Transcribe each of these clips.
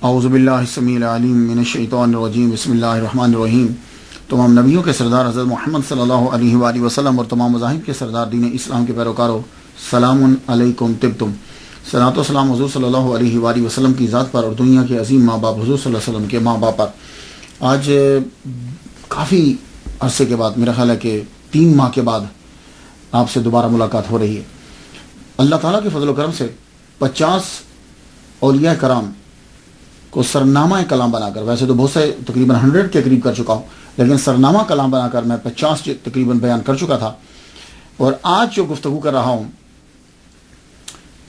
اعوذ باللہ السمیع العلیم من الشیطان الرجیم بسم اللہ الرحمن الرحیم۔ تمام نبیوں کے سردار حضرت محمد صلی اللہ علیہ وآلہ وسلم اور تمام مذاہب کے سردار دین اسلام کے پیروکاروں، سلام علیکم طبتم۔ صلاۃ و سلام حضور صلی اللہ علیہ وآلہ وسلم کی ذات پر اور دنیا کے عظیم ماں باپ حضور صلی اللہ علیہ وسلم کے ماں باپ پر۔ آج کافی عرصے کے بعد، میرا خیال ہے کہ 3 ماہ کے بعد آپ سے دوبارہ ملاقات ہو رہی ہے۔ اللہ تعالیٰ کے فضل و کرم سے 50 اولیاء کرام کو سرنامہ کلام بنا کر، ویسے تو بہت سے تقریباً 100 کے قریب کر چکا ہوں، لیکن سرنامہ کلام بنا کر میں 50 تقریباً بیان کر چکا تھا۔ اور آج جو گفتگو کر رہا ہوں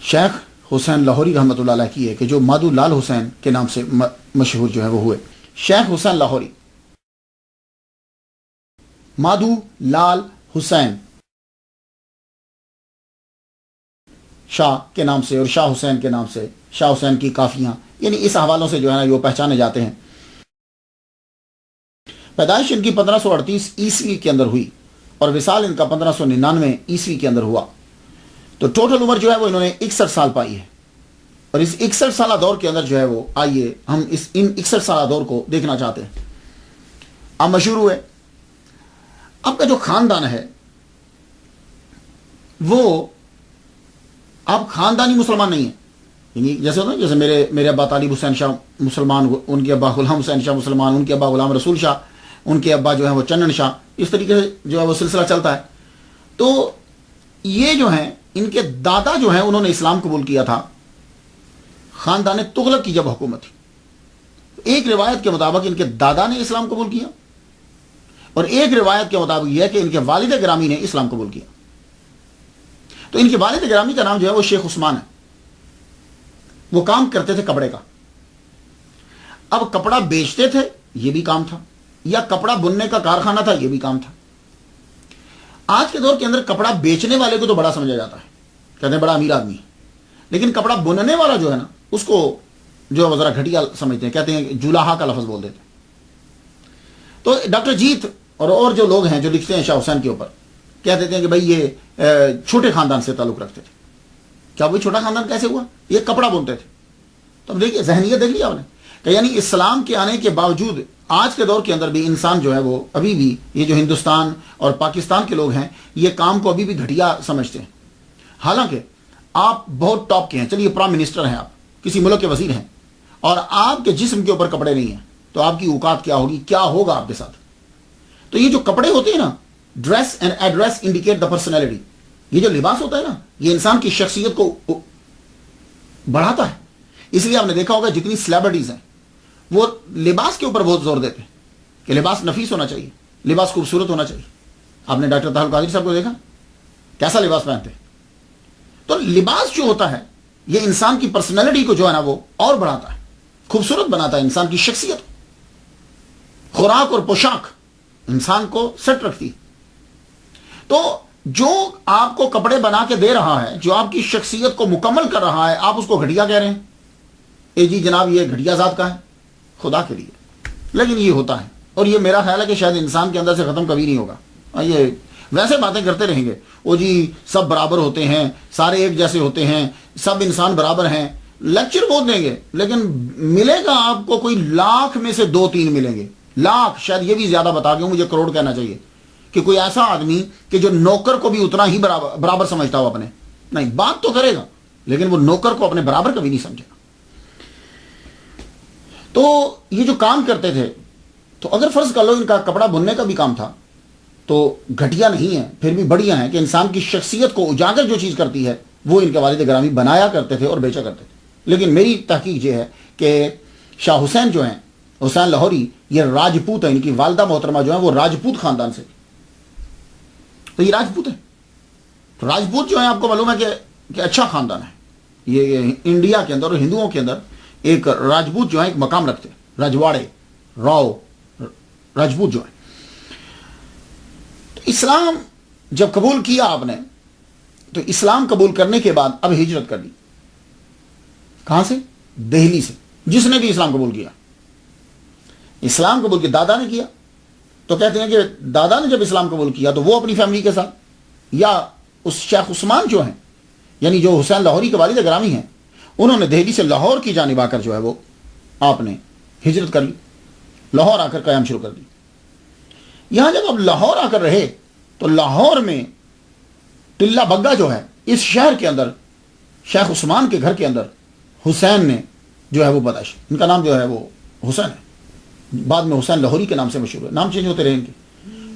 شیخ حسین لاہوری رحمۃ اللہ علیہ کی ہے، کہ جو مادو لال حسین کے نام سے مشہور جو ہے وہ ہوئے۔ شیخ حسین لاہوری، مادو لال حسین شاہ کے نام سے اور شاہ حسین کے نام سے، شاہ حسین کی کافیاں، یعنی اس حوالوں سے جو ہے نا یہ پہچانے جاتے ہیں۔ پیدائش ان کی 1538 عیسوی کے اندر ہوئی اور وصال ان کا 1599 عیسوی کے اندر ہوا۔ تو ٹوٹل عمر جو ہے وہ انہوں نے 61 سال پائی ہے۔ اور اس 61 سالہ دور کے اندر جو ہے وہ، آئیے ہم ان 61 سالہ دور کو دیکھنا چاہتے ہیں۔ اب مشہور ہوئے، آپ کا جو خاندان ہے وہ آپ خاندانی مسلمان نہیں ہیں، یعنی جیسے ہوتا ہے جیسے میرے ابا طالب حسین شاہ مسلمان، ان کے ابا غلام حسین شاہ مسلمان، ان کے ابا غلام رسول شاہ، ان کے ابا جو ہے وہ چنن شاہ، اس طریقے سے جو ہے وہ سلسلہ چلتا ہے۔ تو یہ جو ہیں ان کے دادا جو ہیں انہوں نے اسلام قبول کیا تھا خاندان تغلق کی جب حکومت تھی۔ ایک روایت کے مطابق ان کے دادا نے اسلام قبول کیا، اور ایک روایت کے مطابق یہ ہے کہ ان کے والد گرامی نے اسلام قبول کیا۔ تو ان کے والد گرامی کا نام جو ہے وہ شیخ عثمان ہے۔ وہ کام کرتے تھے کپڑے کا۔ اب کپڑا بیچتے تھے، یہ بھی کام تھا، یا کپڑا بننے کا کارخانہ تھا، یہ بھی کام تھا۔ آج کے دور کے اندر کپڑا بیچنے والے کو تو بڑا سمجھا جاتا ہے، کہتے ہیں بڑا امیر آدمی ہے، لیکن کپڑا بننے والا جو ہے نا اس کو جو ہے ذرا گھٹیا سمجھتے ہیں، کہتے ہیں جولاہا کا لفظ بول دیتے ہیں۔ تو ڈاکٹر جیت اور جو لوگ ہیں جو لکھتے ہیں شاہ حسین کے اوپر، کہہ دیتے ہیں کہ بھائی یہ چھوٹے خاندان سے تعلق رکھتے تھے۔ کیا وہی چھوٹا خاندان کیسے ہوا؟ یہ کپڑا بنتے تھے۔ تو اب دیکھیے ذہنیت دیکھ لیا آپ نے، کہ یعنی اسلام کے آنے کے باوجود آج کے دور کے اندر بھی انسان جو ہے وہ ابھی بھی، یہ جو ہندوستان اور پاکستان کے لوگ ہیں، یہ کام کو ابھی بھی گھٹیا سمجھتے ہیں۔ حالانکہ آپ بہت ٹاپ کے ہیں، چلیے پرائم منسٹر ہیں، آپ کسی ملک کے وزیر ہیں، اور آپ کے جسم کے اوپر کپڑے نہیں ہیں، تو آپ کی اوقات کیا ہوگی، کیا ہوگا آپ کے ساتھ؟ تو یہ جو کپڑے ہوتے ہیں نا، dress and address indicate the personality, یہ جو لباس ہوتا ہے نا یہ انسان کی شخصیت کو بڑھاتا ہے۔ اس لیے آپ نے دیکھا ہوگا جتنی سیلیبریٹیز ہیں وہ لباس کے اوپر بہت زور دیتے ہیں کہ لباس نفیس ہونا چاہیے، لباس خوبصورت ہونا چاہیے۔ آپ نے ڈاکٹر طاہر القادری صاحب کو دیکھا کیسا لباس پہنتے ہیں۔ تو لباس جو ہوتا ہے یہ انسان کی پرسنالٹی کو جو ہے نا وہ اور بڑھاتا ہے، خوبصورت بناتا ہے انسان کی شخصیت۔ خوراک اور پوشاک انسان کو سیٹ رکھتی ہے۔ تو جو آپ کو کپڑے بنا کے دے رہا ہے، جو آپ کی شخصیت کو مکمل کر رہا ہے، آپ اس کو گھٹیا کہہ رہے ہیں، اے جی جناب یہ گھٹیا ذات کا ہے، خدا کے لیے۔ لیکن یہ ہوتا ہے، اور یہ میرا خیال ہے کہ شاید انسان کے اندر سے ختم کبھی نہیں ہوگا۔ یہ ویسے باتیں کرتے رہیں گے، وہ جی سب برابر ہوتے ہیں، سارے ایک جیسے ہوتے ہیں، سب انسان برابر ہیں، لیکچر بہت دیں گے، لیکن ملے گا آپ کو کوئی 1,00,000 میں سے 2-3 ملیں گے، 1,00,000 شاید یہ بھی زیادہ بتا گیا ہوں، مجھے کروڑ کہنا چاہیے، کہ کوئی ایسا آدمی کہ جو نوکر کو بھی اتنا ہی برابر سمجھتا ہو اپنے، نہیں بات تو کرے گا لیکن وہ نوکر کو اپنے برابر کبھی نہیں سمجھے گا۔ تو یہ جو کام کرتے تھے، تو اگر فرض کر لو ان کا کپڑا بننے کا بھی کام تھا تو گھٹیا نہیں ہے، پھر بھی بڑھیا ہیں کہ انسان کی شخصیت کو اجاگر جو چیز کرتی ہے وہ ان کے والد گرامی بنایا کرتے تھے اور بیچا کرتے تھے۔ لیکن میری تحقیق یہ ہے کہ شاہ حسین جو ہیں، حسین لاہوری، یہ راجپوت ہیں، ان کی والدہ محترمہ جو ہیں وہ راجپوت خاندان سے، تو یہ راجپوت ہے۔ تو راجپوت جو ہیں آپ کو معلوم ہے کہ اچھا خاندان ہے۔ یہ انڈیا کے اندر اور ہندوؤں کے اندر ایک راجپوت جو ہے ایک مقام رکھتے ہیں، رجواڑے، راؤ راجپوت جو ہے۔ تو اسلام جب قبول کیا آپ نے، تو اسلام قبول کرنے کے بعد اب ہجرت کر لی۔ کہاں سے؟ دہلی سے۔ جس نے بھی اسلام قبول کیا، اسلام قبول کیا، دادا نے کیا، تو کہتے ہیں کہ دادا نے جب اسلام قبول کیا تو وہ اپنی فیملی کے ساتھ، یا اس شیخ عثمان جو ہیں، یعنی جو حسین لاہوری کے والد گرامی ہیں، انہوں نے دہلی سے لاہور کی جانب آ کر جو ہے وہ آپ نے ہجرت کر لی، لاہور آ کر قیام شروع کر دی۔ یہاں جب آپ لاہور آ کر رہے تو لاہور میں ٹلہ بگا جو ہے، اس شہر کے اندر شیخ عثمان کے گھر کے اندر حسین نے جو ہے وہ پیدائش، ان کا نام جو ہے وہ حسین ہے، بعد میں حسین لاہوری کے نام سے مشہور ہے، نام چینج ہوتے رہے ان کے۔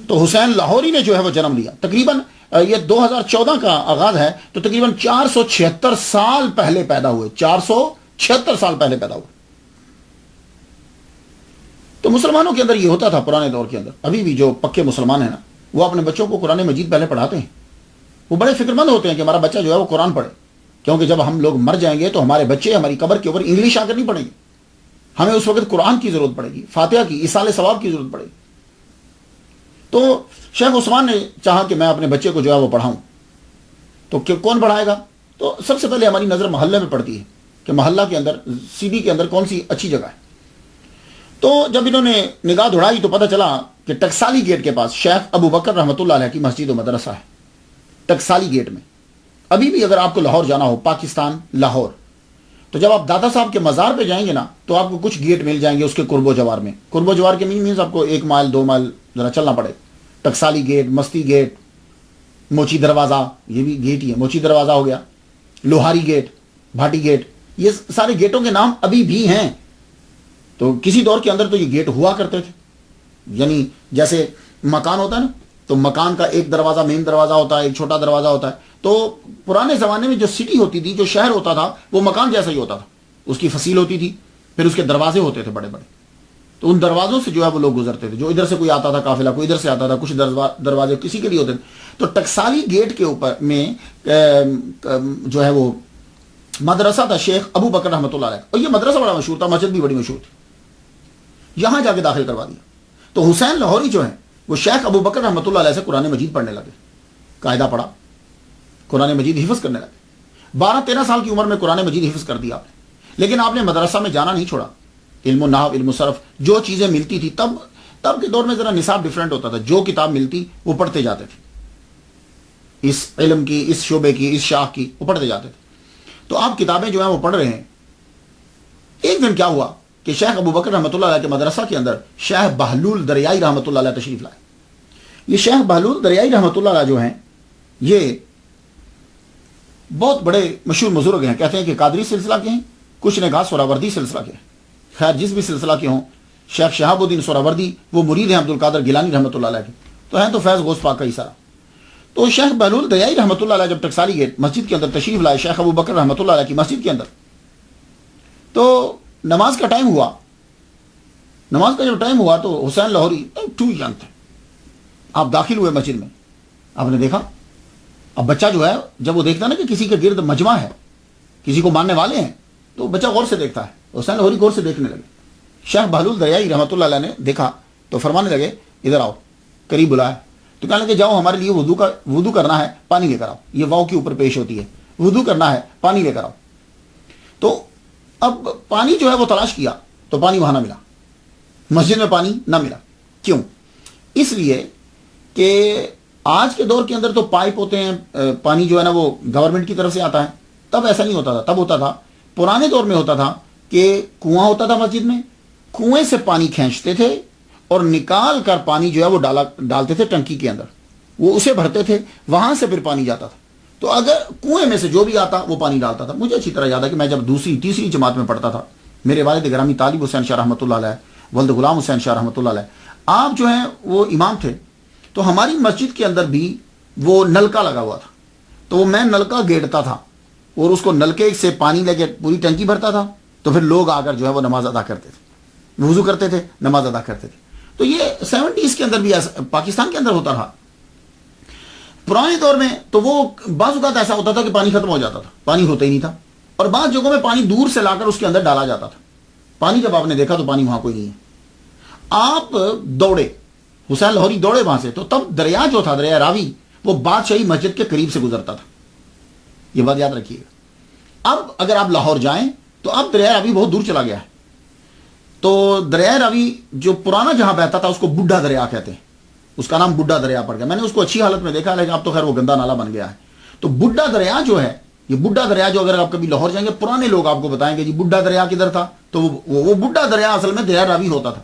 تو حسین لاہوری نے جو ہے وہ جنم لیا، تقریباً یہ 2014 کا آغاز ہے، تو تقریباً 476 سال پہلے پیدا ہوئے، 476 سال پہلے پیدا ہوئے۔ تو مسلمانوں کے اندر یہ ہوتا تھا پرانے دور کے اندر، ابھی بھی جو پکے مسلمان ہیں نا، وہ اپنے بچوں کو قرآن مجید پہلے پڑھاتے ہیں، وہ بڑے فکر مند ہوتے ہیں کہ ہمارا بچہ جو ہے وہ قرآن پڑھے، کیونکہ جب ہم لوگ مر جائیں گے تو ہمارے بچے ہماری قبر کے اوپر انگلش آ کر نہیں پڑھیں گے، ہمیں اس وقت قرآن کی ضرورت پڑے گی، فاتحہ کی، ایصال ثواب کی ضرورت پڑے گی۔ تو شیخ عثمان نے چاہا کہ میں اپنے بچے کو جو ہے وہ پڑھاؤں، تو کون پڑھائے گا؟ تو سب سے پہلے ہماری نظر محلے میں پڑتی ہے کہ محلہ کے اندر، سیدھی کے اندر کون سی اچھی جگہ ہے۔ تو جب انہوں نے نگاہ دوڑائی تو پتہ چلا کہ ٹکسالی گیٹ کے پاس شیخ ابو بکر رحمۃ اللہ علیہ کی مسجد و مدرسہ ہے، ٹکسالی گیٹ میں۔ ابھی بھی اگر آپ کو لاہور جانا ہو، پاکستان لاہور، تو جب آپ دادا صاحب کے مزار پہ جائیں گے نا تو آپ کو کچھ گیٹ مل جائیں گے اس کے قرب و جوار میں۔ قرب و جوار کے مینز آپ کو 1 مائل 2 مائل ذرا چلنا پڑے۔ ٹکسالی گیٹ، مستی گیٹ، موچی دروازہ، یہ بھی گیٹ ہی ہے، موچی دروازہ ہو گیا، لوہاری گیٹ، بھاٹی گیٹ، یہ سارے گیٹوں کے نام ابھی بھی ہیں۔ تو کسی دور کے اندر تو یہ گیٹ ہوا کرتے تھے، یعنی جیسے مکان ہوتا ہے نا، تو مکان کا ایک دروازہ مین دروازہ ہوتا ہے، ایک چھوٹا دروازہ ہوتا ہے۔ تو پرانے زمانے میں جو سٹی ہوتی تھی، جو شہر ہوتا تھا، وہ مکان جیسا ہی ہوتا تھا، اس کی فصیل ہوتی تھی، پھر اس کے دروازے ہوتے تھے بڑے بڑے، تو ان دروازوں سے جو ہے وہ لوگ گزرتے تھے، جو ادھر سے کوئی آتا تھا قافلہ، کوئی ادھر سے آتا تھا، کچھ دروازے کسی کے لیے ہوتے تھے۔ تو ٹکسالی گیٹ کے اوپر میں جو ہے وہ مدرسہ تھا شیخ ابو بکر رحمۃ اللہ علیہ، اور یہ مدرسہ بڑا مشہور تھا، مسجد بھی بڑی مشہور تھی، یہاں جا کے داخل کروا دیا۔ تو حسین لاہوری جو ہیں وہ شیخ ابو بکر رحمۃ اللہ علیہ سے قرآن مجید پڑھنے لگے، قاعدہ پڑھا، قرآن مجید حفظ کرنے لگے۔ 12-13 سال کی عمر میں قرآن مجید حفظ کر دیا آپ نے، لیکن آپ نے مدرسہ میں جانا نہیں چھوڑا۔ علم و نحو، علم و صرف، جو چیزیں ملتی تھی، تب کے دور میں ذرا نصاب ڈیفرنٹ ہوتا تھا، جو کتاب ملتی وہ پڑھتے جاتے تھے، اس علم کی، اس شعبے کی، اس شاخ کی، وہ پڑھتے جاتے تھے۔ تو آپ کتابیں جو ہیں وہ پڑھ رہے ہیں۔ ایک دن کیا ہوا کہ شیخ ابو بکر رحمۃ اللہ علیہ کے مدرسہ کے اندر شیخ بہلول دریائی رحمۃ اللہ علیہ تشریف لائے۔ یہ شیخ بہلول دریائی رحمۃ اللہ علیہ جو ہیں یہ بہت بڑے مشہور بزرگ ہیں، کہتے ہیں کہ قادری سلسلہ کے ہیں، کچھ نے کہا سہراوردی سلسلہ کے ہیں، خیر جس بھی سلسلہ کے ہوں، شیخ شہاب الدین سہراوردی وہ مرید ہیں عبد القادر گیلانی رحمۃ اللہ علیہ کے، تو ہیں تو فیض غوث پاک کا ہی سارا۔ تو شیخ بہلول دریائی رحمۃ اللہ علیہ جب ٹکسالی گیٹ مسجد کے اندر تشریف لائے، شیخ ابو بکر رحمۃ اللہ علیہ کی مسجد کے اندر، تو نماز کا ٹائم ہوا۔ نماز کا جب ٹائم ہوا تو حسین لاہوری ٹو ینگ تھے، آپ داخل ہوئے مسجد میں، آپ نے دیکھا اب بچہ جو ہے جب وہ دیکھتا ہے نا کہ کسی کے گرد مجمع ہے، کسی کو ماننے والے ہیں، تو بچہ غور سے دیکھتا ہے۔ حسین لاہوری غور سے دیکھنے لگے۔ شیخ بہلول دریائی رحمۃ اللہ علیہ نے دیکھا تو فرمانے لگے ادھر آؤ، قریب بلایا تو کہنے لگے جاؤ ہمارے لیے وضو کرنا ہے، پانی لے کر آؤ، یہ واؤ کے اوپر پیش ہوتی ہے، وضو کرنا ہے، پانی لے کر آؤ۔ تو اب پانی جو ہے وہ تلاش کیا تو پانی وہاں نہ ملا، مسجد میں پانی نہ ملا۔ کیوں؟ اس لیے کہ آج کے دور کے اندر تو پائپ ہوتے ہیں، پانی جو ہے نا وہ گورنمنٹ کی طرف سے آتا ہے، تب ایسا نہیں ہوتا تھا۔ تب ہوتا تھا، پرانے دور میں ہوتا تھا کہ کنواں ہوتا تھا مسجد میں، کنویں سے پانی کھینچتے تھے اور نکال کر پانی جو ہے وہ ڈالتے تھے ٹنکی کے اندر، وہ اسے بھرتے تھے، وہاں سے پھر پانی جاتا تھا۔ تو اگر کنویں میں سے جو بھی آتا وہ پانی ڈالتا تھا۔ مجھے اچھی طرح یاد ہے کہ میں جب 2ری-3ری جماعت میں پڑھتا تھا، میرے والد گرامی طالب حسین شاہ رحمۃ اللہ علیہ، ولد غلام حسین شاہ رحمۃ اللہ علیہ، آپ جو ہیں وہ امام تھے، تو ہماری مسجد کے اندر بھی وہ نلکا لگا ہوا تھا، تو میں نلکا گیڑتا تھا اور اس کو نلکے سے پانی لے کے پوری ٹنکی بھرتا تھا، تو پھر لوگ آ کر جو ہے وہ نماز ادا کرتے تھے، وضو کرتے تھے، نماز ادا کرتے تھے۔ تو یہ 70s کے اندر بھی پاکستان کے اندر ہوتا رہا۔ پرانے دور میں تو وہ بعض اوقات ایسا ہوتا تھا کہ پانی ختم ہو جاتا تھا، پانی ہوتا ہی نہیں تھا، اور بعض جگہوں میں پانی دور سے لا کر اس کے اندر ڈالا جاتا تھا۔ پانی جب آپ نے دیکھا تو پانی وہاں کوئی نہیں ہے، آپ دوڑے، حسین لاہوری دوڑے وہاں سے، تو تب دریا جو تھا، دریا راوی، وہ بادشاہی مسجد کے قریب سے گزرتا تھا، یہ بات یاد رکھیے گا۔ اب اگر آپ لاہور جائیں تو اب دریا راوی بہت دور چلا گیا ہے، تو دریا راوی جو پرانا جہاں بہتا تھا اس کو بڈھا دریا کہتے ہیں، اس کا نام بڈھا دریا پڑ گیا۔ میں نے اس کو اچھی حالت میں دیکھا، لیکن اب تو خیر وہ گندا نالا بن گیا ہے۔ تو بڈھا دریا جو ہے، یہ بڈھا دریا جو اگر آپ کبھی لاہور جائیں گے، پرانے لوگ آپ کو بتائیں گے جی بڈھا دریا کدھر تھا، تو تو وہ بڈھا دریا اصل میں دریا راوی ہوتا تھا.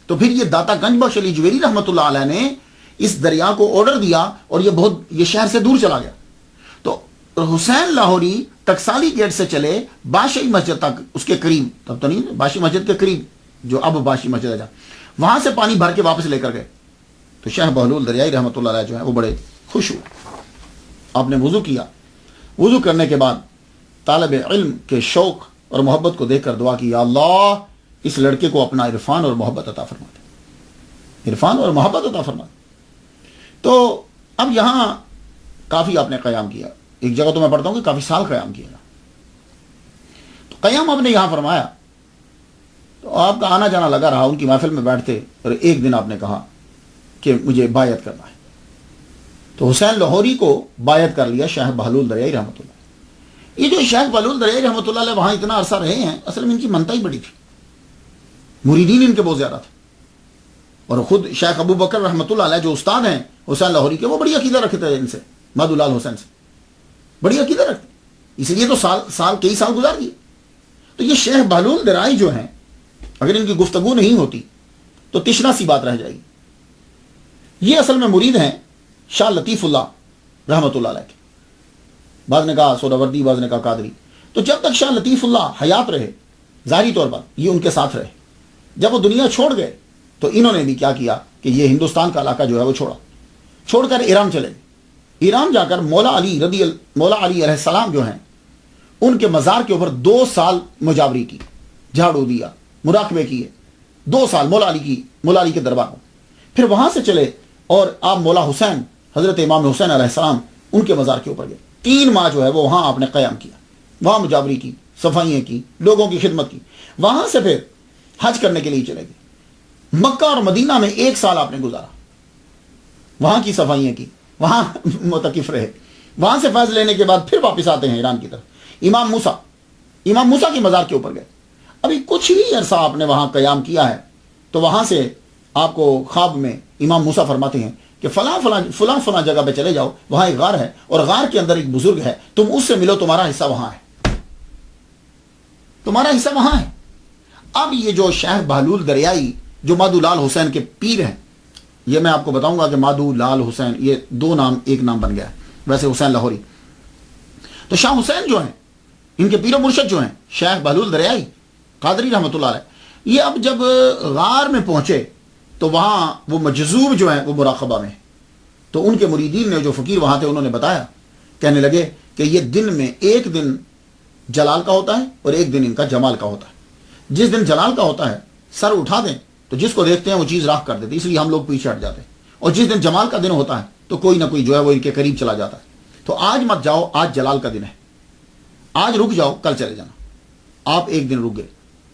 تو پھر یہ داتا گنج بخش علی جویری رحمۃ اللہ علیہ نے اس دریا کو آرڈر دیا اور یہ شہر سے دور چلا گیا. تو حسین لاہوری ٹکسالی گیٹ سے چلے بادشاہی مسجد تک، اس کے قریب، تب تو نہیں، بادشاہی مسجد کے قریب جو اب بادشاہی مسجد ہے، وہاں سے پانی بھر کے واپس لے کر گئے. تو شیخ بہلول دریائی رحمۃ اللہ علیہ جو ہے وہ بڑے خوش ہوئے. آپ نے وضو کیا، وضو کرنے کے بعد طالب علم کے شوق اور محبت کو دیکھ کر دعا کی، یا اللہ اس لڑکے کو اپنا عرفان اور محبت عطا فرما دے، عرفان اور محبت عطا فرما دے. تو اب یہاں کافی آپ نے قیام کیا، ایک جگہ تو میں پڑھتا ہوں کہ کافی سال قیام کیا. تو قیام آپ نے یہاں فرمایا تو آپ کا آنا جانا لگا رہا، ان کی محفل میں بیٹھتے، اور ایک دن آپ نے کہا کہ مجھے بیعت کرنا ہے. تو حسین لاہوری کو بیعت کر لیا شیخ بہلول دریائی رحمۃ اللہ. یہ جو شیخ بہلول دریائی رحمۃ اللہ علیہ وہاں اتنا عرصہ رہے ہیں، اصل میں ان کی منتا ہی بڑی تھی، مریدین ان کے بہت زیادہ تھے. اور خود شیخ ابو بکر رحمۃ اللہ علیہ جو استاد ہیں حسین لاہوری کے، وہ بڑی عقیدہ رکھتے تھے ان سے، مادو لال حسین سے بڑی عقیدہ رکھتے، اس لیے تو کئی سال گزار دیے. تو یہ شیخ بہلول درائی جو ہیں، اگر ان کی گفتگو نہیں ہوتی تو تشنا سی بات رہ جائے گی. یہ اصل میں مرید ہیں شاہ لطیف اللہ رحمۃ اللہ علیہ کے. بعض نے کہا سہروردی، بعض نے کہا قادری. تو جب تک شاہ لطیف اللہ حیات رہے، ظاہری طور پر یہ ان کے ساتھ رہے. جب وہ دنیا چھوڑ گئے تو انہوں نے بھی کیا کیا کہ یہ ہندوستان کا علاقہ جو ہے وہ چھوڑ کر ایران چلے گئے. ایران جا کر مولا علی علیہ السلام جو ہیں ان کے مزار کے اوپر 2 سال مجاوری کی، جھاڑو دیا، مراقبے کیے 2 سال مولا علی کے دربار میں. پھر وہاں سے چلے اور آپ مولا حسین، حضرت امام حسین علیہ السلام، ان کے مزار کے اوپر گئے. 3 ماہ جو ہے وہ وہاں آپ نے قیام کیا، وہاں مجاوری کی، صفائیاں کی، لوگوں کی خدمت کی. وہاں سے پھر حج کرنے کے لیے چلے گئے. مکہ اور مدینہ میں 1 سال آپ نے گزارا، وہاں کی صفائیاں کی، وہاں متقف رہے. وہاں سے فیض لینے کے بعد پھر واپس آتے ہیں ایران کی طرف. امام موسیٰ کی مزار کے اوپر گئے. ابھی کچھ ہی عرصہ آپ نے وہاں قیام کیا ہے تو وہاں سے آپ کو خواب میں امام موسیٰ فرماتے ہیں کہ فلاں جگہ پہ چلے جاؤ، وہاں ایک غار ہے اور غار کے اندر ایک بزرگ ہے، تم اس سے ملو، تمہارا حصہ وہاں ہے، تمہارا حصہ وہاں ہے. اب یہ جو شیخ بہلول دریائی جو مادو لال حسین کے پیر ہیں، یہ میں آپ کو بتاؤں گا کہ مادو لال حسین یہ 2 نام ایک نام بن گیا ہے. ویسے حسین لاہوری، تو شاہ حسین جو ہیں ان کے پیر و مرشد جو ہیں شیخ بہلول دریائی قادری رحمۃ اللہ علیہ، یہ اب جب غار میں پہنچے تو وہاں وہ مجذوب جو ہیں وہ مراقبہ میں. تو ان کے مریدین نے جو فقیر وہاں تھے انہوں نے بتایا، کہنے لگے کہ یہ دن میں ایک دن جلال کا ہوتا ہے اور ایک دن ان کا جمال کا ہوتا ہے. جس دن جلال کا ہوتا ہے سر اٹھا دیں تو جس کو دیکھتے ہیں وہ چیز راکھ کر دیتے، اس لیے ہم لوگ پیچھے ہٹ جاتے ہیں. اور جس دن جمال کا دن ہوتا ہے تو کوئی نہ کوئی جو ہے وہ ان کے قریب چلا جاتا ہے. تو آج مت جاؤ، آج جلال کا دن ہے، آج رک جاؤ، کل چلے جانا. آپ ایک دن رک گئے،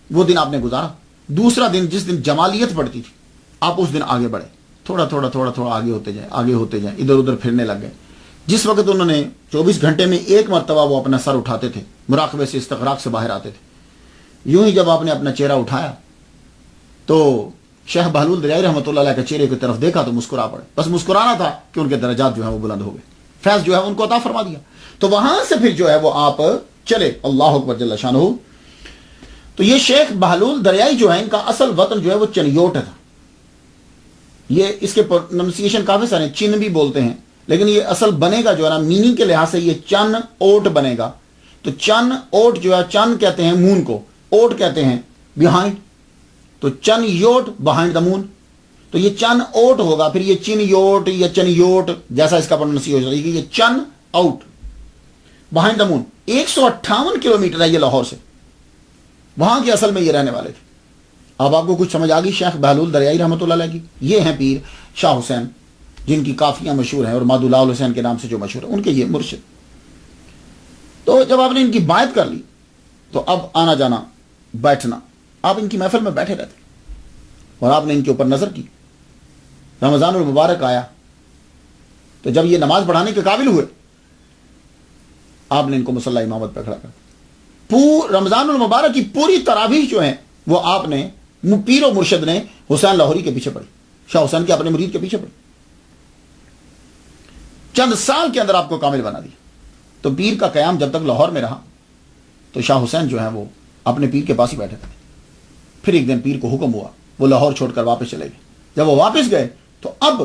وہ دن آپ نے گزارا. دوسرا دن جس دن جمالیت پڑتی تھی آپ اس دن آگے بڑھے، تھوڑا آگے ہوتے جائیں، ادھر ادھر پھرنے لگ گئے. جس وقت انہوں نے 24 گھنٹے میں ایک مرتبہ وہ اپنا سر اٹھاتے تھے، مراقبے سے استغراق سے باہر آتے تھے. یوں ہی جب آپ نے اپنا چہرہ اٹھایا تو شیخ بہلول دریائی رحمۃ اللہ علیہ کے چہرے کی طرف دیکھا تو مسکرا پڑے. بس مسکرانا تھا کہ ان کے درجات جو ہیں وہ بلند ہو گئے، فیض جو ہے ان کو عطا فرما دیا. تو وہاں سے پھر جو ہے وہ آپ چلے. اللہ اکبر جل شانہ. تو یہ شیخ بہلول دریائی جو ہے ان کا اصل وطن جو ہے وہ چنیوٹ تھا. یہ اس کے پروننسیشن کافی سارے، چن بھی بولتے ہیں، لیکن یہ اصل بنے گا جو ہے نا میننگ کے لحاظ سے یہ چن اوٹ بنے گا. تو چن اوٹ جو ہے، چن کہتے ہیں مون کو، اوٹ کہتے ہیں بیہائنڈ، تو چن یوٹ بہائنڈ دا مون. تو یہ چن اوٹ ہوگا، پھر یہ چن یوٹ یا چن یوٹ جیسا اس کا پروننسیشن ہوگا. یہ چن out behind the moon. 158 kilometre ہے یہ لاہور سے. وہاں کے اصل میں یہ رہنے والے تھے. اب آپ کو کچھ سمجھ آ گئی شیخ بہلول دریائی رحمۃ اللہ علیہ کی. یہ ہیں پیر شاہ حسین جن کی کافیاں مشہور ہیں اور مادو لال حسین کے نام سے جو مشہور ہیں، ان کے یہ مرشد. تو جب آپ نے ان کی بائعت کر لی تو اب آنا جانا بیٹھنا، آپ ان کی محفل میں بیٹھے رہتے اور آپ نے ان کے اوپر نظر کی. رمضان المبارک آیا تو جب یہ نماز پڑھانے کے قابل ہوئے آپ نے ان کو مصلی امامت پہ کھڑا کر. رمضان المبارک کی پوری تراویح جو ہیں وہ آپ نے پیر و مرشد نے حسین لاہوری کے پیچھے پڑھی، شاہ حسین کے اپنے مرید کے پیچھے پڑھی. چند سال کے اندر آپ کو کامل بنا دیا. تو پیر کا قیام جب تک لاہور میں رہا تو شاہ حسین جو ہیں وہ اپنے پیر کے پاس ہی بیٹھے تھے. پھر ایک دن پیر کو حکم ہوا، وہ لاہور چھوڑ کر واپس چلے گئے۔ جب وہ واپس گئے تو اب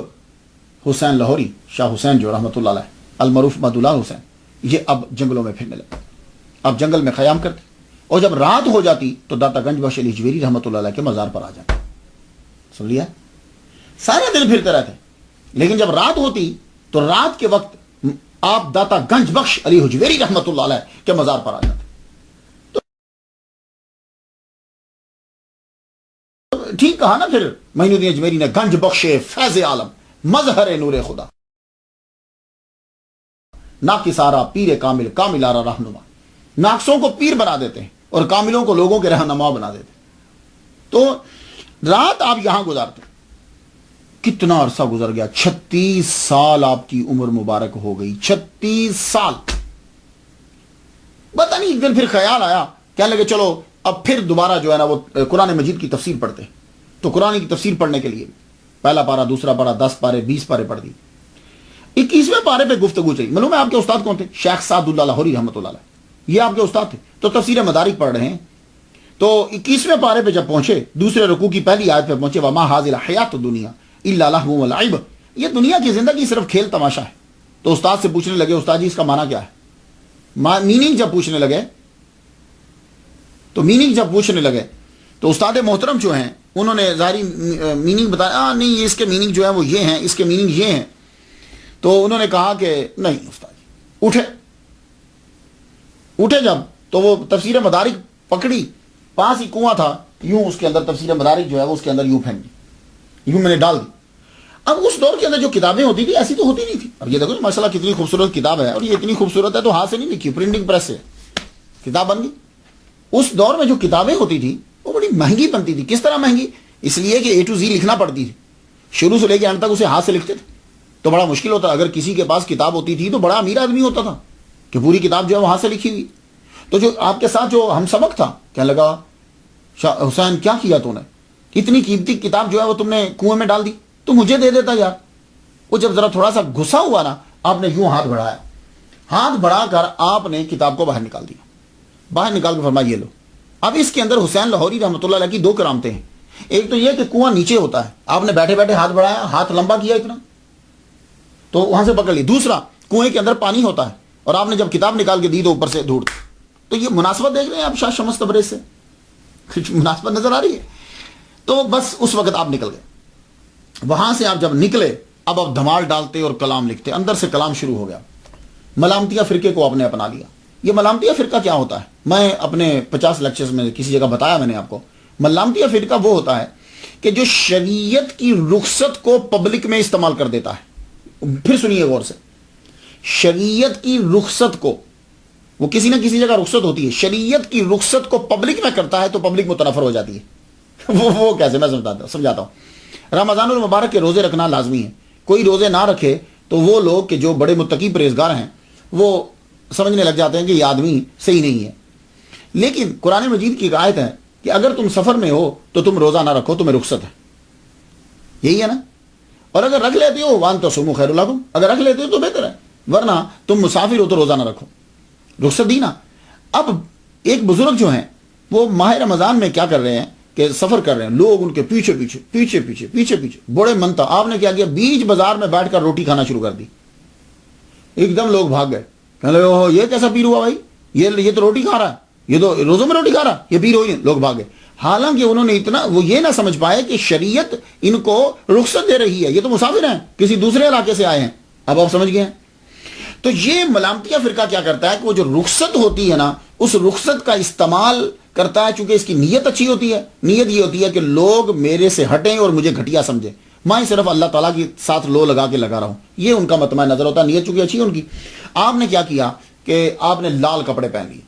حسین لاہوری، شاہ حسین جو رحمۃ اللہ علیہ المعروف مد اللہ حسین، یہ اب جنگلوں میں پھرنے لگے، اب جنگل میں قیام کرتے، اور جب رات ہو جاتی تو داتا گنج بخش علی اجویری رحمۃ اللہ علیہ کے مزار پر آ جاتے۔ سن لیا؟ سارے دن پھرتے رہتے، لیکن جب رات ہوتی تو رات کے وقت آپ داتا گنج بخش علی اجویری رحمۃ اللہ علیہ کے مزار پر آ جاتے۔ ٹھیک کہا نا پھر معین الدین اجمیری نے، گنج بخش فیض عالم مظہر نور خدا، ناقصارا پیر کامل کامل آرا رہنما۔ ناقصوں کو پیر بنا دیتے ہیں اور کاملوں کو لوگوں کے رہنما بنا دیتے ہیں۔ تو رات آپ یہاں گزارتے، کتنا عرصہ گزر گیا، 36 سال آپ کی عمر مبارک ہو گئی، 36 سال۔ پتہ نہیں ایک دن پھر خیال آیا، کہنے لگے چلو اب پھر دوبارہ جو ہے نا وہ قرآن مجید کی تفسیر پڑھتے ہیں۔ تو قرآن کی تفسیر پڑھنے کے لیے پہلا پارہ، دوسرا پارہ، 10 پارے، 20 پارے پڑھ دی۔ 21ویں پارے پہ گفتگو چلی۔ معلوم ہے آپ کے استاد کون تھے؟ شیخ سعد اللہ لاہوری رحمۃ اللہ علیہ، یہ آپ کے استاد تھے۔ تو تفسیر مدارک پڑھ رہے ہیں، تو 21ویں پارے پہ جب پہنچے، دوسرے رکوع کی پہلی آیت پہ پہنچے، وما ھذل الحیات الدنیا الا لہو ولعب، یہ دنیا کی زندگی صرف کھیل تماشا ہے۔ تو استاد سے پوچھنے لگے، استاد جی اس کا معنی کیا ہے؟ میننگ جب پوچھنے لگے تو استاد محترم جو ہیں انہوں نے ظاہری میننگ بتایا، نہیں اس کے میننگ جو ہے وہ یہ ہیں، اس کے میننگ یہ ہیں۔ تو انہوں نے کہا کہ نہیں استاد جی، اٹھے جب تو وہ تفسیر مدارک پکڑی، پاس ہی کنواں تھا، یوں اس کے اندر تفسیر مدارک جو ہے وہ اس کے اندر یوں پھینک دی، یوں میں نے ڈال دی۔ اب اس دور کے اندر جو کتابیں ہوتی تھی ایسی تو ہوتی نہیں تھی۔ اب یہ دیکھو ماشاء اللہ کتنی خوبصورت کتاب ہے، اور یہ اتنی خوبصورت ہے تو ہاتھ سے نہیں لکھی، پرنٹنگ پریس سے کتاب بن گئی۔ اس دور میں جو کتابیں ہوتی تھی وہ بڑی مہنگی بنتی تھی۔ کس طرح مہنگی؟ اس لیے کہ A to Z لکھنا پڑتی تھی، شروع سے لے کے اینڈ تک اسے ہاتھ سے لکھتے تھے تو بڑا مشکل ہوتا۔ اگر کسی کے پاس کتاب ہوتی تھی تو بڑا امیر آدمی ہوتا تھا کہ پوری کتاب جو ہے وہ ہاتھ سے لکھی ہوئی۔ تو جو آپ کے ساتھ جو ہم سبق تھا، کہنے لگا شاہ حسین کیا کیا تو نے، اتنی قیمتی کتاب جو ہے وہ تم نے کنویں میں ڈال دی، تو مجھے دے دیتا یار۔ وہ جب ذرا تھوڑا سا غصہ ہوا نا، آپ نے یوں ہاتھ بڑھایا، ہاتھ بڑھا کر آپ نے کتاب کو باہر نکال دیا، باہر نکال کے فرمایا یہ لو۔ اب اس کے اندر حسین لاہوری رحمۃ اللہ علیہ کی 2 کرامتیں ہیں۔ ایک تو یہ کہ کنواں نیچے ہوتا ہے، آپ نے بیٹھے بیٹھے ہاتھ بڑھایا، ہاتھ لمبا کیا اتنا تو وہاں سے پکڑ لی۔ دوسرا، کنویں کے اندر پانی ہوتا ہے اور آپ نے جب کتاب نکال کے دی تو اوپر سے دھوڑ۔ تو یہ مناسبت دیکھ رہے ہیں آپ شاہ شمس تبریز سے، کچھ مناسبت نظر آ رہی ہے؟ تو بس اس وقت آپ نکل گئے وہاں سے۔ آپ جب نکلے اب آپ دھمال ڈالتے اور کلام لکھتے، اندر سے کلام شروع ہو گیا۔ ملامتیہ فرقے کو آپ نے اپنا لیا۔ یہ ملامتیہ فرقہ کیا ہوتا ہے؟ میں اپنے 50 لیکچرز میں کسی جگہ بتایا میں نے آپ کو۔ ملامتیہ فرقہ وہ ہوتا ہے کہ جو شریعت کی رخصت کو پبلک میں استعمال کر دیتا ہے۔ پھر سنیے غور سے، شریعت کی رخصت کو، وہ کسی نہ کسی جگہ رخصت ہوتی ہے، شریعت کی رخصت کو پبلک میں کرتا ہے تو پبلک متنفر ہو جاتی ہے۔ وہ کیسے؟ میں سمجھاتا ہوں۔ رمضان المبارک کے روزے رکھنا لازمی ہے، کوئی روزے نہ رکھے تو وہ لوگ کہ جو بڑے متقی پرہیزگار ہیں وہ سمجھنے لگ جاتے ہیں کہ یہ آدمی صحیح نہیں ہے۔ لیکن قرآن مجید کی ایک آیت ہے کہ اگر تم سفر میں ہو تو تم روزہ نہ رکھو، تمہیں رخصت ہے، یہی ہے نا؟ اور اگر رکھ لیتے ہو وان تصوموا خیر لکم، اگر رکھ لیتے ہو تو بہتر ہے، ورنہ تم مسافر ہو تو روزہ نہ رکھو، رخصت دی نا۔ اب ایک بزرگ جو ہیں وہ ماہ رمضان میں کیا کر رہے ہیں کہ سفر کر رہے ہیں، لوگ ان کے پیچھے پیچھے پیچھے پیچھے پیچھے پیچھے بڑے منتا۔ آپ نے کیا کیا؟ بیچ بازار میں بیٹھ کر روٹی کھانا شروع کر دی۔ ایک دم لوگ بھاگ گئے، کہنے لگے یہ کیسا پیر ہوا بھائی، یہ تو روٹی کھا رہا ہے، یہ تو روزوں میں روٹی کھا رہا ہے، یہ پیر ہو ہی نہیں۔ لوگ بھاگے، حالانکہ انہوں نے اتنا وہ یہ نہ سمجھ پائے کہ شریعت ان کو رخصت دے رہی ہے، یہ تو مسافر ہیں، کسی دوسرے علاقے سے آئے ہیں۔ اب آپ سمجھ گئے ہیں؟ تو یہ ملامتیہ فرقہ کیا کرتا ہے کہ وہ جو رخصت ہوتی ہے نا، اس رخصت کا استعمال کرتا ہے، چونکہ اس کی نیت اچھی ہوتی ہے۔ نیت یہ ہوتی ہے کہ لوگ میرے سے ہٹیں اور مجھے گھٹیا سمجھیں، میں صرف اللہ تعالیٰ کے ساتھ لو لگا کے لگا رہا ہوں، یہ ان کا مطمع نظر ہوتا ہے۔ نیت چونکہ اچھی ہے ان کی۔ آپ نے کیا کیا کہ آپ نے لال کپڑے پہن لیے۔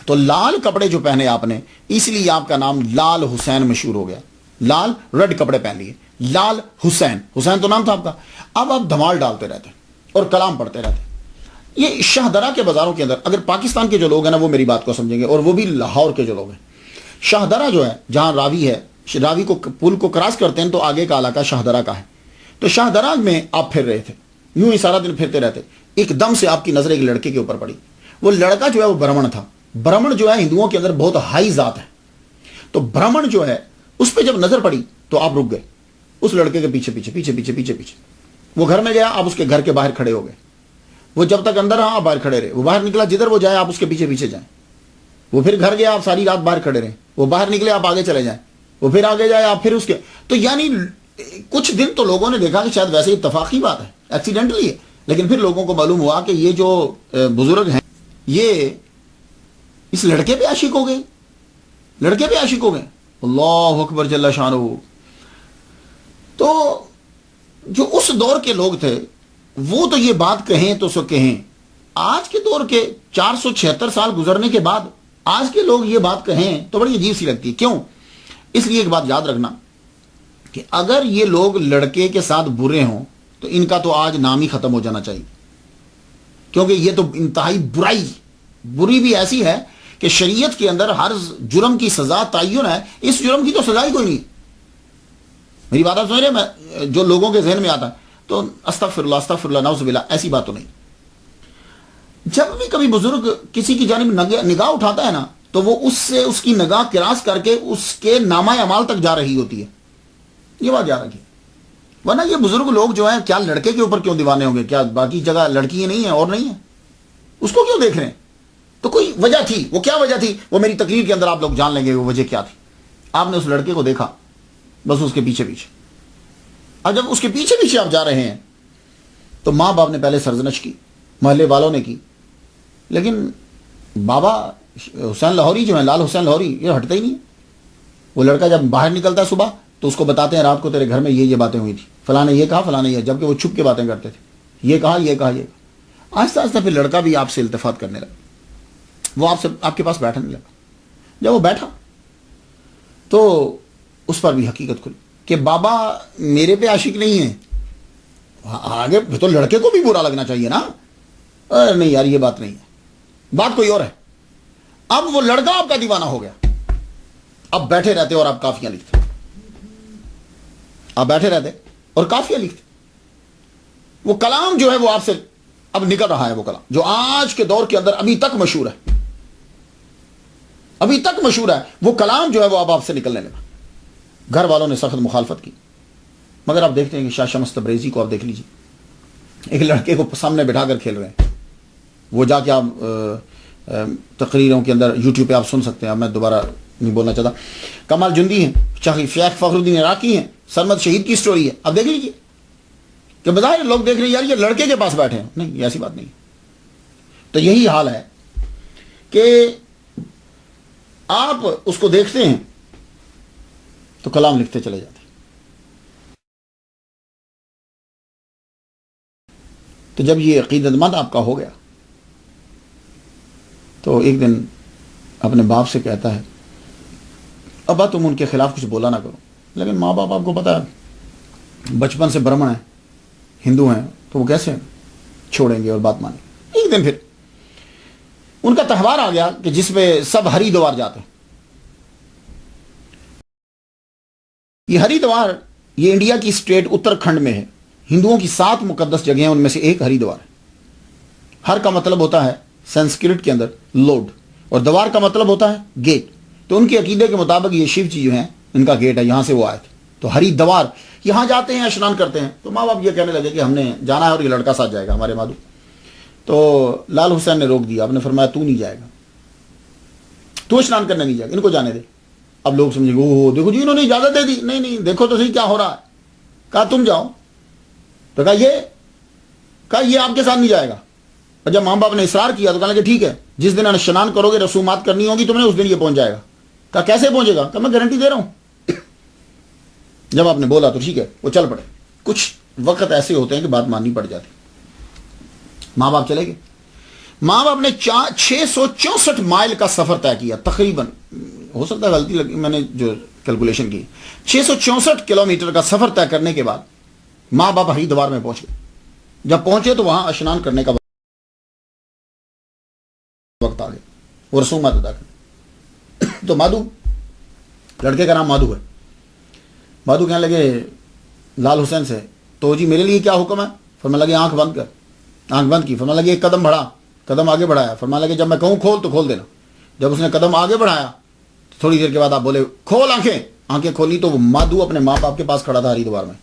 تو لال کپڑے جو پہنے آپ نے، اس لیے آپ کا نام لال حسین مشہور ہو گیا۔ لال ریڈ کپڑے پہن لیے، لال حسین، حسین تو نام تھا آپ کا۔ اب آپ دھمال ڈالتے رہتے اور کلام پڑھتے رہتے۔ یہ شاہدرہ کے بازاروں کے اندر، اگر پاکستان کے جو لوگ ہیں نا وہ میری بات کو سمجھیں گے، اور وہ بھی لاہور کے جو لوگ ہیں، شاہدرہ جو ہے جہاں راوی ہے، راوی کو پل کو کراس کرتے ہیں تو آگے کا علاقہ شاہدرہ کا ہے۔ تو شاہدرہ میں آپ پھر رہے تھے، یوں ہی سارا دن پھرتے رہتے۔ ایک دم سے آپ کی نظر ایک لڑکے کے اوپر پڑی۔ وہ لڑکا جو ہے وہ برہمن تھا۔ برہمن جو ہے ہندوؤں کے اندر بہت ہائی ذات ہے۔ تو برہمن جو ہے اس پہ جب نظر پڑی تو آپ رک گئے اس لڑکے کے پیچھے پیچھے پیچھے پیچھے پیچھے پیچھے. وہ گھر میں گیا, آپ اس کے گھر کے باہر کھڑے ہو گئے. وہ جب تک اندر رہا آپ باہر کھڑے رہے. وہ باہر نکلا, جدھر وہ جائے آپ اس کے پیچھے پیچھے جائیں. وہ پھر گھر گیا, آپ ساری رات باہر کھڑے رہے. وہ باہر نکلے, آپ آگے چلے جائیں. وہ پھر آگے جائے, آپ پھر اس کے. تو یعنی کچھ دن تو لوگوں نے دیکھا کہ شاید ویسے اتفاقی بات ہے, ایکسیڈنٹلی ہے, لیکن پھر لوگوں کو معلوم ہوا کہ یہ جو بزرگ ہیں یہ اس لڑکے پہ عاشق ہو گئے, لڑکے پہ عاشق ہو گئے. اللہ اکبر جل شانہ. تو جو اس دور کے لوگ تھے وہ تو یہ بات کہیں تو سو کہیں. آج کے دور کے 476 سال گزرنے کے بعد آج کے لوگ یہ بات کہیں تو بڑی عجیب سی لگتی ہے. کیوں؟ اس لیے ایک بات یاد رکھنا کہ اگر یہ لوگ لڑکے کے ساتھ برے ہوں تو ان کا تو آج نام ہی ختم ہو جانا چاہیے, کیونکہ یہ تو انتہائی برائی, بری بھی ایسی ہے کہ شریعت کے اندر ہر جرم کی سزا تعین ہے. اس جرم کی تو سزا ہی کوئی نہیں. میری بات آپ سمجھ رہے ہیں؟ جو لوگوں کے ذہن میں آتا ہے تو استغفر اللہ نعوذ باللہ, ایسی بات تو نہیں. جب بھی کبھی بزرگ کسی کی جانب نگاہ اٹھاتا ہے نا تو وہ اس سے اس کی نگاہ کراس کر کے اس کے نامہ اعمال تک جا رہی ہوتی ہے. یہ بات یاد رکھیے. ورنہ یہ بزرگ لوگ جو ہیں کیا لڑکے کے اوپر کیوں دیوانے ہوں گے؟ کیا باقی جگہ لڑکی نہیں ہیں اور نہیں ہیں؟ اس کو کیوں دیکھ رہے ہیں؟ تو کوئی وجہ تھی. وہ کیا وجہ تھی وہ میری تقریر کے اندر آپ لوگ جان لیں گے وہ وجہ کیا تھی. آپ نے اس لڑکے کو دیکھا, بس اس کے پیچھے پیچھے. اب جب اس کے پیچھے پیچھے آپ جا رہے ہیں تو ماں باپ نے پہلے سرزنش کی, محلے والوں نے کی, لیکن بابا حسین لاہوری جو ہیں, لال حسین لاہوری, یہ ہٹتے ہی نہیں. وہ لڑکا جب باہر نکلتا ہے صبح تو اس کو بتاتے ہیں رات کو تیرے گھر میں یہ باتیں ہوئی تھی, فلاں نے یہ کہا, فلاں نے یہ, جبکہ وہ چھپ کے باتیں کرتے تھے, یہ کہا یہ کہا یہ کہا. آہستہ آہستہ پھر لڑکا بھی آپ سے التفات کرنے لگا. وہ آپ کے پاس بیٹھنے لگا. جب وہ بیٹھا تو اس پر بھی حقیقت کھلی کہ بابا میرے پہ عاشق نہیں ہے. آگے تو لڑکے کو بھی برا لگنا چاہیے نا. نہیں یار یہ بات نہیں ہے, بات کوئی اور ہے. اب وہ لڑکا آپ کا دیوانہ ہو گیا. اب بیٹھے رہتے اور آپ کافیاں لکھتے, آپ بیٹھے رہتے اور کافیاں لکھتے. وہ کلام جو ہے وہ آپ سے اب نکل رہا ہے, وہ کلام جو آج کے دور کے اندر ابھی تک مشہور ہے, ابھی تک مشہور ہے. وہ کلام جو ہے وہ اب آپ سے نکلنے لگا. گھر والوں نے سخت مخالفت کی, مگر آپ دیکھتے ہیں کہ شاہ شمس تبریزی کو آپ دیکھ لیجیے, ایک لڑکے کو سامنے بٹھا کر کھیل رہے ہیں. وہ جا کے آپ تقریروں کے اندر یوٹیوب پہ آپ سن سکتے ہیں, اب میں دوبارہ نہیں بولنا چاہتا. کمال جندی ہیں, شیخ فخر الدین عراقی ہیں, سرمد شہید کی سٹوری ہے. اب دیکھ لیجیے کہ بظاہر لوگ دیکھ رہے ہیں یار یہ لڑکے کے پاس بیٹھے ہیں. نہیں, ایسی بات نہیں. تو یہی حال ہے کہ آپ اس کو دیکھتے ہیں تو کلام لکھتے چلے جاتے ہیں. تو جب یہ عقیدت مند آپ کا ہو گیا تو ایک دن اپنے باپ سے کہتا ہے ابا تم ان کے خلاف کچھ بولا نہ کرو. لیکن ماں باپ آپ کو پتا ہے بچپن سے برہمن ہیں, ہندو ہیں, تو وہ کیسے چھوڑیں گے اور بات مانیں. ایک دن پھر ان کا تہوار آ گیا کہ جس پہ سب ہری دوار جاتے ہیں. یہ ہری دوار یہ انڈیا کی اسٹیٹ اتراکھنڈ میں ہے. ہندوؤں کی 7 مقدس جگہیں ہیں, ان میں سے ایک ہری دوار ہے. ہر کا مطلب ہوتا ہے سنسکرت کے اندر لوڈ, اور دوار کا مطلب ہوتا ہے گیٹ. تو ان کے عقیدے کے مطابق یہ شیو جی جو ہیں ان کا گیٹ ہے, یہاں سے وہ آئے تھے. تو ہری دوار یہاں جاتے ہیں, اشنان کرتے ہیں. تو ماں باپ یہ کہنے لگے کہ ہم نے جانا ہے اور یہ لڑکا ساتھ جائے گا ہمارے مادو. تو لال حسین نے روک دیا, آپ نے فرمایا تو نہیں جائے گا, تو اشنان کرنے نہیں جائے گا, ان کو جانے دے. اب لوگ سمجھے اوہ دیکھو جی انہوں نے اجازت دے دی. نہیں نہیں, دیکھو تو صحیح کیا ہو رہا ہے. کہا تم جاؤ. تو کہا یہ آپ کے ساتھ نہیں جائے گا. اور جب ماں باپ نے اصرار کیا تو کہا کہ ٹھیک ہے, جس دن اشنان کرو گے رسومات کرنی ہوگی تم نے, اس دن یہ پہنچ جائے گا. کہا کیسے پہنچے گا؟ کہا میں گارنٹی دے رہا ہوں. جب آپ نے بولا تو ٹھیک ہے, وہ چل پڑے. کچھ وقت ایسے ہوتے ہیں کہ بات ماننی پڑ جاتی. ماں باپ چلے گئے. ماں باپ نے 664 مائل کا سفر طے کیا تقریباً, ہو سکتا ہے غلطی لگی میں نے جو کیلکولیشن کی. 664 کلومیٹر کا سفر طے کرنے کے بعد ماں باپ ہری دوار میں پہنچ گئے. جب پہنچے تو وہاں اشنان کرنے کا وقت آ گیا, وہ رسومات ادا کر. تو مادو, لڑکے کا نام مادو ہے, مادو کہنے لگے لال حسین سے تو جی میرے لیے کیا حکم ہے؟ فرمانے لگے آنکھ بند کر. آنکھ بند کی. فرمانے لگے ایک قدم بڑھا. قدم آگے بڑھایا. فرمانے لگے جب میں کہوں کھول تو کھول دینا. جب اس نے قدم آگے بڑھایا تھوڑی دیر کے بعد آپ بولے کھول آنکھیں، آنکھیں کھولی تو وہ مادو اپنے ماں باپ کے پاس کھڑا تھا ہریدوار میں.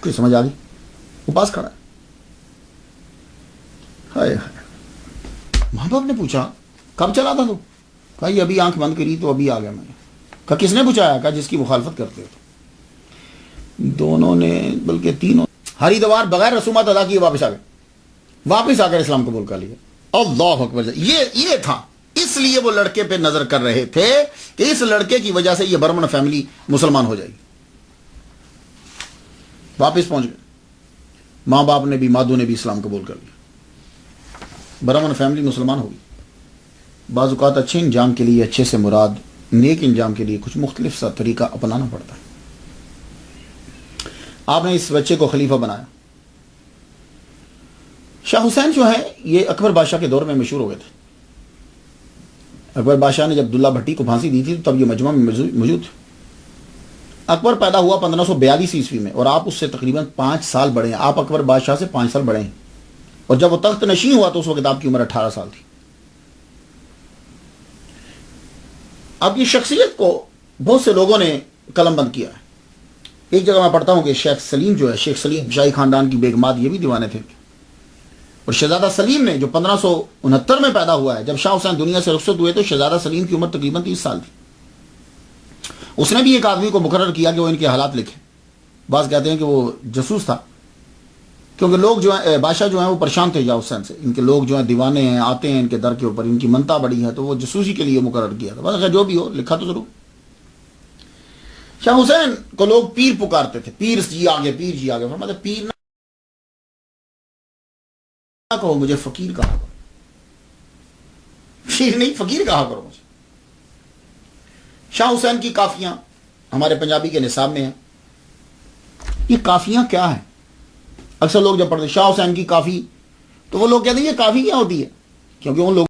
کوئی سمجھ آ گئی؟ وہ پاس کھڑا ہے. ہائے ہائے. ماں باپ نے پوچھا کب چلا تھا تو؟ کہا یہ ابھی آنکھ بند کری تو ابھی آ گیا میں. کہا کس نے پوچھایا؟ کہا جس کی مخالفت کرتے ہو. دونوں نے بلکہ تینوں ہریدوار بغیر رسومات ادا کیے واپس آ گئے، واپس آ کر اسلام قبول کر لیا. اللہ اکبر. یہ تھا. اس لیے وہ لڑکے پہ نظر کر رہے تھے کہ اس لڑکے کی وجہ سے یہ برمن فیملی مسلمان ہو جائے گی. واپس پہنچ گئے. ماں باپ نے بھی، مادو نے بھی اسلام قبول کر لیا. برمن فیملی مسلمان ہوگی. بعض اوقات اچھے انجام کے لیے، اچھے سے مراد نیک انجام کے لیے کچھ مختلف سا طریقہ اپنانا پڑتا ہے. آپ نے اس بچے کو خلیفہ بنایا. شاہ حسین جو ہے یہ اکبر بادشاہ کے دور میں مشہور ہو گئے تھے. اکبر بادشاہ نے جب عبداللہ بھٹی کو پھانسی دی تھی تو تب یہ مجمع میں موجود تھے. اکبر پیدا ہوا 1542 عیسوی میں اور آپ اس سے تقریباً 5 سال بڑے ہیں. آپ اکبر بادشاہ سے 5 سال بڑے ہیں. اور جب وہ تخت نشین ہوا تو اس وقت آپ کی عمر 18 سال تھی. آپ کی شخصیت کو بہت سے لوگوں نے قلم بند کیا ہے. ایک جگہ میں پڑھتا ہوں کہ شیخ سلیم جو ہے، شیخ سلیم شاہی خاندان کی بیگمات یہ بھی دیوانے تھے. اور شہزادہ سلیم نے جو 1569 میں پیدا ہوا ہے، جب شاہ حسین دنیا سے رخصت ہوئے تو شہزادہ سلیم کی عمر تقریباً 30 سال تھی. اس نے بھی ایک آدمی کو مقرر کیا کہ وہ ان کے حالات لکھے. بعض کہتے ہیں کہ وہ جاسوس تھا، کیونکہ لوگ جو ہیں، بادشاہ جو ہیں وہ پریشان تھے شاہ حسین سے. ان کے لوگ جو ہیں دیوانے ہیں، آتے ہیں ان کے در کے اوپر، ان کی منتا بڑی ہے، تو وہ جاسوسی کے لیے مقرر کیا تھا. بس جو بھی ہو لکھا تو ضرور. شاہ حسین کو لوگ پیر پکارتے تھے. پیر جی آگے، پیر جی آگے. فرماتے پیر نہ کہو مجھے، فقیر کہا کرو. پیر نہیں، فقیر کہا کرو مجھے. شاہ حسین کی کافیاں ہمارے پنجابی کے نصاب میں ہیں. یہ کافیاں کیا ہیں؟ اکثر لوگ جب پڑھتے ہیں شاہ حسین کی کافی تو وہ لوگ کہتے ہیں یہ کافی کیا ہوتی ہے؟ کیونکہ ان لوگوں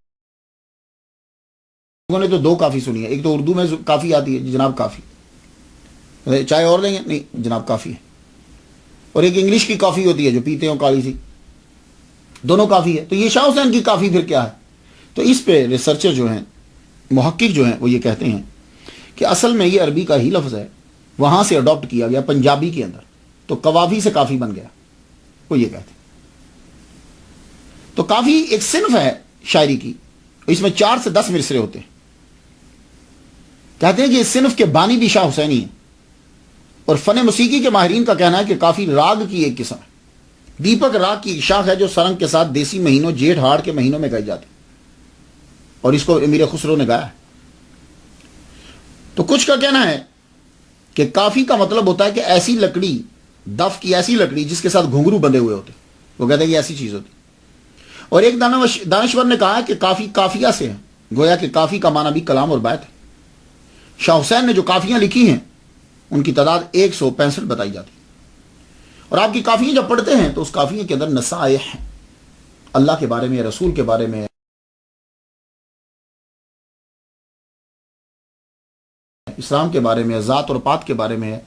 نے تو 2 کافی سنی ہے. ایک تو اردو میں کافی آتی ہے جناب کافی، چائے اور لیں گے؟ نہیں جناب کافی ہے. اور ایک انگلش کی کافی ہوتی ہے جو پیتے ہو کالی سی. دونوں کافی ہے. تو یہ شاہ حسین کی کافی پھر کیا ہے؟ تو اس پہ ریسرچر جو ہیں، محقق جو ہیں، وہ یہ کہتے ہیں کہ اصل میں یہ عربی کا ہی لفظ ہے، وہاں سے اڈاپٹ کیا گیا پنجابی کے اندر، تو قوافی سے کافی بن گیا. وہ یہ کہتے ہیں. تو کافی ایک صنف ہے شاعری کی، اس میں 4 سے 10 مصرے ہوتے ہیں. کہتے ہیں کہ اس صنف کے بانی بھی شاہ حسینی ہیں. اور فن موسیقی کے ماہرین کا کہنا ہے کہ کافی راگ کی ایک قسم ہے. دیپک راگ کی ایک شاخ ہے جو سرنگ کے ساتھ دیسی مہینوں جیٹھ ہاڑ کے مہینوں میں گائی جاتی، اور اس کو امیر خسرو نے گایا ہے. تو کچھ کا کہنا ہے کہ کافی کا مطلب ہوتا ہے کہ ایسی لکڑی، دف کی ایسی لکڑی جس کے ساتھ گھنگرو بندھے ہوئے ہوتے. وہ کہتے ہیں کہ ایسی چیز ہوتی. اور ایک دانشور نے کہا کہ کافی کافیہ سے ہے، گویا کہ کافی کا معنی بھی کلام اور بیت ہے. شاہ حسین نے جو کافیاں لکھی ہیں ان کی تعداد 165 بتائی جاتی. اور آپ کی کافیاں جب پڑھتے ہیں تو اس کافیے کے اندر نصائح ہیں، اللہ کے بارے میں، رسول کے بارے میں، اسلام کے بارے میں، ذات اور پات کے بارے میں،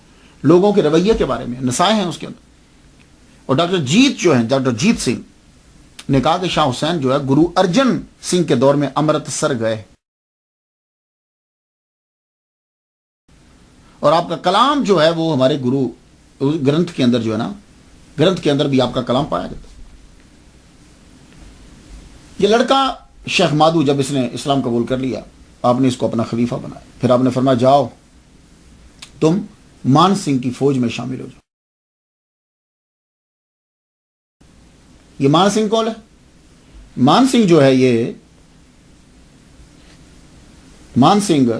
لوگوں کے رویے کے بارے میں نصائح ہیں اس کے اندر. اور ڈاکٹر جیت جو ہیں، ڈاکٹر جیت سنگھ نے کہا کہ شاہ حسین جو ہے گرو ارجن سنگھ کے دور میں امرتسر گئے، اور آپ کا کلام جو ہے وہ ہمارے گرو گرنتھ کے اندر جو ہے نا، گرنتھ کے اندر بھی آپ کا کلام پایا جاتا. یہ لڑکا شیخ مادو جب اس نے اسلام قبول کر لیا، آپ نے اس کو اپنا خلیفہ بنایا. پھر آپ نے فرمایا جاؤ تم مان سنگھ کی فوج میں شامل ہو جاؤ. یہ مان سنگھ کون ہے؟ مان سنگھ جو ہے، یہ مان سنگھ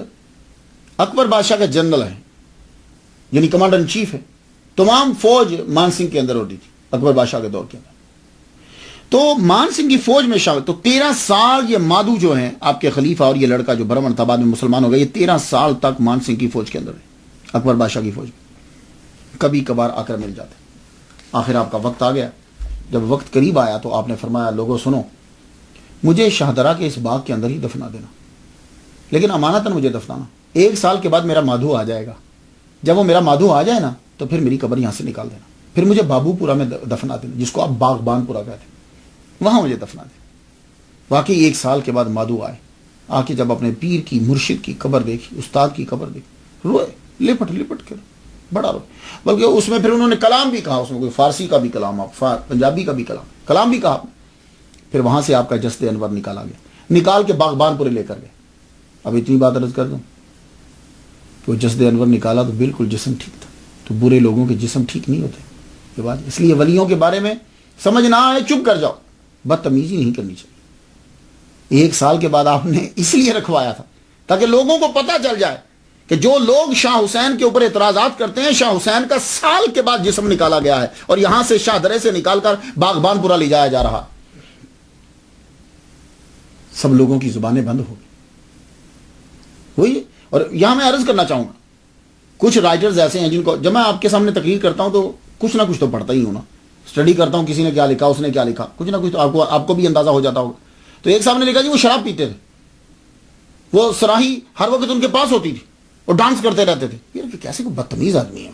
اکبر بادشاہ کا جنرل ہے، یعنی کمانڈر ان چیف ہے. تمام فوج مان سنگھ کے اندر ہوتی تھی اکبر بادشاہ کے دور کے اندر. تو مان سنگھ کی فوج میں شامل. تو 13 سال یہ مادو جو ہیں آپ کے خلیفہ، اور یہ لڑکا جو برمن تھا بعد میں مسلمان ہو گیا، یہ 13 سال تک مان سنگھ کی فوج کے اندر ہے، اکبر بادشاہ کی فوج میں. کبھی کبھار آ کر مل جاتے. آخر آپ کا وقت آ گیا. جب وقت قریب آیا تو آپ نے فرمایا لوگوں سنو، مجھے شاہدرہ کے اس باغ کے اندر ہی دفنا دینا، لیکن امانتاً مجھے دفنانا. 1 سال کے بعد میرا مادھو آ جائے گا. جب وہ میرا مادھو آ جائے نا تو پھر میری قبر یہاں سے نکال دینا. پھر مجھے بابو پورا میں دفنا دینا، جس کو آپ باغبان پورا کہتے ہیں، وہاں مجھے دفنا دیں. واقعی 1 سال کے بعد مادو آئے، آ کے جب اپنے پیر کی مرشد کی قبر دیکھی، استاد کی قبر دیکھی، روئے لپٹ لپٹ کر، بڑا روئے. بلکہ اس میں پھر انہوں نے کلام بھی کہا، اس میں کوئی فارسی کا بھی کلام، پنجابی کا بھی کلام بھی کہا. پھر وہاں سے آپ کا جسد انور نکالا گیا، نکال کے باغبان پورے لے کر گئے. اب اتنی بات عرض کر دوں کہ وہ جسد انور نکالا تو بالکل جسم ٹھیک تھا. تو برے لوگوں کے جسم ٹھیک نہیں ہوتے یہ بات. اس لیے ولیوں کے بارے میں سمجھ نہ آئے چپ کر جاؤ، بدتمیزی نہیں کرنی چاہیے. 1 سال کے بعد آپ نے اس لیے رکھوایا تھا تاکہ لوگوں کو پتہ چل جائے کہ جو لوگ شاہ حسین کے اوپر اعتراضات کرتے ہیں، شاہ حسین کا سال کے بعد جسم نکالا گیا ہے اور یہاں سے شاہ درے سے نکال کر باغبان پورا لے جایا جا رہا. سب لوگوں کی زبانیں بند ہو گئی. اور یہاں میں عرض کرنا چاہوں گا، کچھ رائٹرز ایسے ہیں جن کو جب میں آپ کے سامنے تقریر کرتا ہوں تو کچھ نہ کچھ تو پڑھتا ہی ہوں نا، اسٹڈی کرتا ہوں کسی نے کیا لکھا، اس نے کیا لکھا، کچھ نہ کچھ تو آپ کو بھی اندازہ ہو جاتا ہوگا. تو ایک صاحب نے لکھا جی وہ شراب پیتے تھے، وہ سراہی ہر وقت ان کے پاس ہوتی تھی اور ڈانس کرتے رہتے تھے. یار کیسے کوئی بدتمیز آدمی ہے،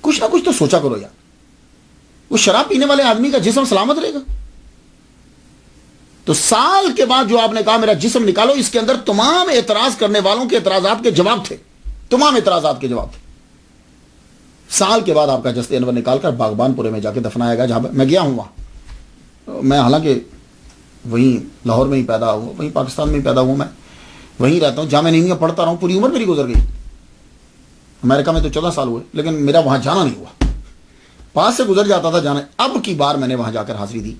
کچھ نہ کچھ تو سوچا کرو یار. وہ شراب پینے والے آدمی کا جسم سلامت رہے گا؟ تو سال کے بعد جو آپ نے کہا میرا جسم نکالو، اس کے اندر تمام اعتراض کرنے والوں کے اعتراضات کے جواب تھے، تمام اعتراضات کے جواب تھے. سال کے بعد آپ کا جسد انور نکال کر باغبان پورے میں جا کے دفنایا گیا، جہاں میں گیا ہوں وہاں. میں حالانکہ وہیں لاہور میں ہی پیدا ہوا، وہیں پاکستان میں ہی پیدا ہوں، میں وہیں رہتا ہوں، جامعہ نعیمیہ پڑھتا رہا ہوں، پوری عمر میری گزر گئی. امریکہ میں تو 14 سال ہوئے لیکن میرا وہاں جانا نہیں ہوا، پاس سے گزر جاتا تھا جانا. اب کی بار میں نے وہاں جا کر حاضری دی.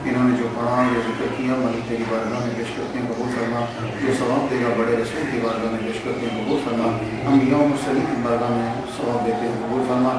انہوں نے جو قرآن یا ذکر کیا مالی تیری بارگاہ میں پیش کرتے ہیں قبول فرما. جو ثواب دے گا بڑے رسول کی بارگاہ میں پیش کرتے ہیں قبول فرما. انبیاء و مرسلین کی بارگاہ میں ثواب دیتے ہیں قبول فرما.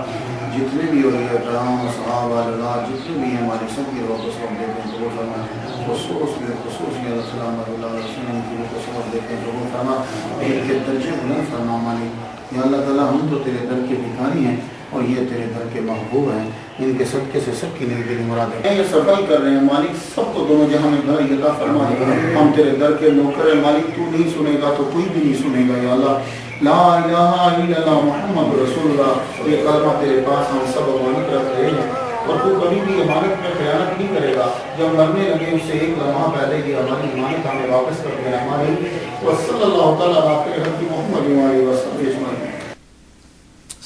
جتنے بھی اولیاء کرام صحابہ اللہ جتنے بھی ہیں ہماری سب کی روح کو ثواب دیتے ہیں قبول فرما. خصوص یا السلام اللہ رسول کی روح کو ثواب دیتے ہیں قبول فرما. ان کے درجے بلند فرما مالی. یا اللہ تعالیٰ ہم تو تیرے در کے بھکاری ہیں اور یہ تیرے در کے محبوب ہیں، ان کے صدقے سے سب کی نیک دلی مراد ہے. یہ سفر کر رہے ہیں مالک، سب کو دونوں جہاں میں گھر عطا فرما. ہم تیرے در کے نوکر ہیں مالک، تو نہیں سنے گا تو کوئی بھی نہیں سنے گا. یا اللہ لا الہ الا اللہ محمد رسول اللہ، یہ کلمہ تیرے پاس ہم سب امانت رکھ رہے ہیں اور تو کبھی بھی امانت میں خیانت نہیں کرے گا. جب مرنے لگے اس سے ایک لمحہ پہلے ہی ہماری امانت ہمیں واپس کر دینا. ہماری وصلی اللہ تعالیٰ علیہ محمد وسلم.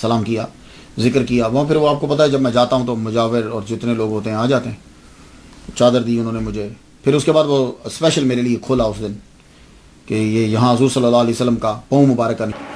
سلام کیا، ذکر کیا وہاں. پھر وہ آپ کو پتہ ہے جب میں جاتا ہوں تو مجاور اور جتنے لوگ ہوتے ہیں آ جاتے ہیں. چادر دی انہوں نے مجھے. پھر اس کے بعد وہ اسپیشل میرے لیے کھولا اس دن کہ یہ یہاں حضور صلی اللہ علیہ وسلم کا پاؤں مبارکہ نہیں.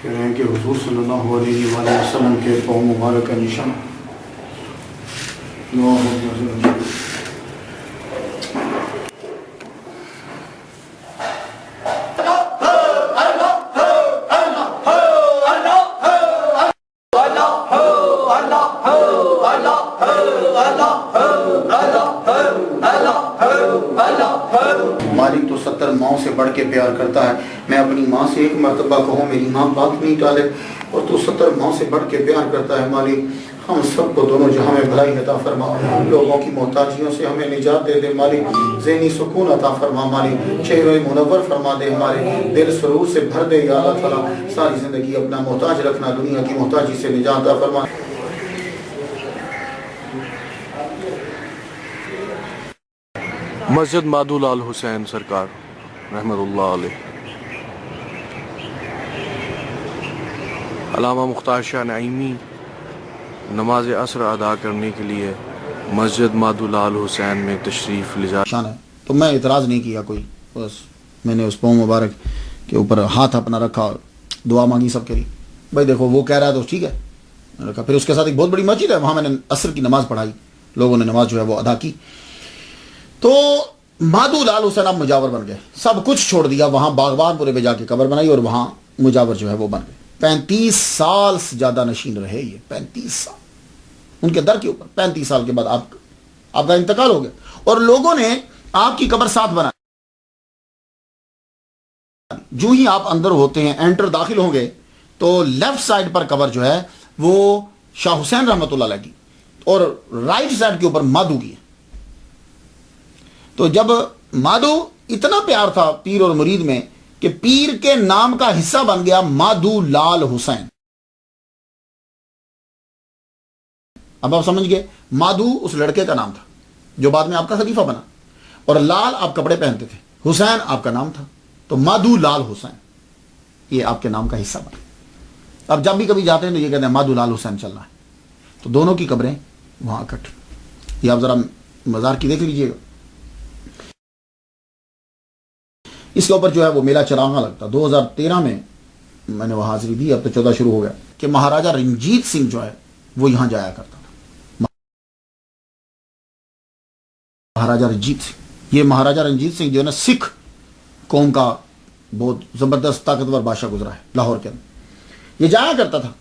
کہہ رہے ہیں کہ حضور صلی اللہ علیہ وآلہ وسلم کے پاؤں مبارک کا نشان مالک تو 70 ماؤں سے بڑھ کے پیار کرتا ہے. میں اپنی ماں سے ایک مرتبہ کہوں میری ماں بات نہیں ٹالے، اور تو 70 ماؤں سے بڑھ کے پیار کرتا ہے. مالک ہم سب کو دونوں جہاں میں بھلائی عطا فرما، لوگوں کی محتاجیوں سے ہمیں نجات دے دے. مالک ذہنی سکون عطا فرما. مالک چہرے منور فرما دے. ہمارے دل سرور سے بھر دے یا اللہ تعالیٰ. ساری زندگی اپنا محتاج رکھنا، دنیا کی محتاجی سے نجات عطا فرما. مسجد مادو لال حسین سرکار رحمت اللہ علیہ. علامہ مختار شاہ نعیمی نماز عصر ادا کرنے کے لیے مسجد مادو لال حسین میں تشریف لے جا شان ہے. تو میں اعتراض نہیں کیا کوئی، بس میں نے اس پاؤں مبارک کے اوپر ہاتھ اپنا رکھا اور دعا مانگی سب کے لیے. بھائی دیکھو وہ کہہ رہا ہے تو ٹھیک ہے رکھا. پھر اس کے ساتھ ایک بہت بڑی مسجد ہے، وہاں میں نے عصر کی نماز پڑھائی، لوگوں نے نماز جو ہے وہ ادا کی. تو مادو لال حسین اب مجاور بن گئے، سب کچھ چھوڑ دیا، وہاں باغبان پورے پہ جا کے قبر بنائی اور وہاں مجاور جو ہے وہ بن گئے. 35 سال سے زیادہ نشین رہے یہ، 35 سال ان کے در کے اوپر. 35 سال کے بعد آپ کا انتقال ہو گیا اور لوگوں نے آپ کی قبر ساتھ بنا. جو ہی آپ اندر ہوتے ہیں، انٹر داخل ہوں گے تو لیفٹ سائڈ پر قبر جو ہے وہ شاہ حسین رحمۃ اللہ علیہ کی اور رائٹ سائڈ کے اوپر مادو کی ہے. تو جب مادو اتنا پیار تھا پیر اور مرید میں کہ پیر کے نام کا حصہ بن گیا مادو لال حسین. اب آپ سمجھ گئے، مادو اس لڑکے کا نام تھا جو بعد میں آپ کا خلیفہ بنا، اور لال آپ کپڑے پہنتے تھے، حسین آپ کا نام تھا، تو مادو لال حسین یہ آپ کے نام کا حصہ بنا. اب جب بھی کبھی جاتے ہیں تو یہ کہتے ہیں مادو لال حسین چل رہا ہے. تو دونوں کی قبریں وہاں اکٹھ. یہ آپ ذرا مزار کی دیکھ لیجئے گا، اس کے اوپر جو ہے وہ میلہ چراغاں لگتا. 2013 میں نے وہاں حاضری دی، اب تو 14 شروع ہو گیا، کہ مہاراجہ رنجیت سنگھ جو ہے وہ یہاں جایا کرتا تھا. مہاراجہ رنجیت سنگھ، یہ مہاراجہ رنجیت سنگھ جو ہے نا سکھ قوم کا بہت زبردست طاقتور بادشاہ گزرا ہے لاہور کے اندر. یہ جایا کرتا تھا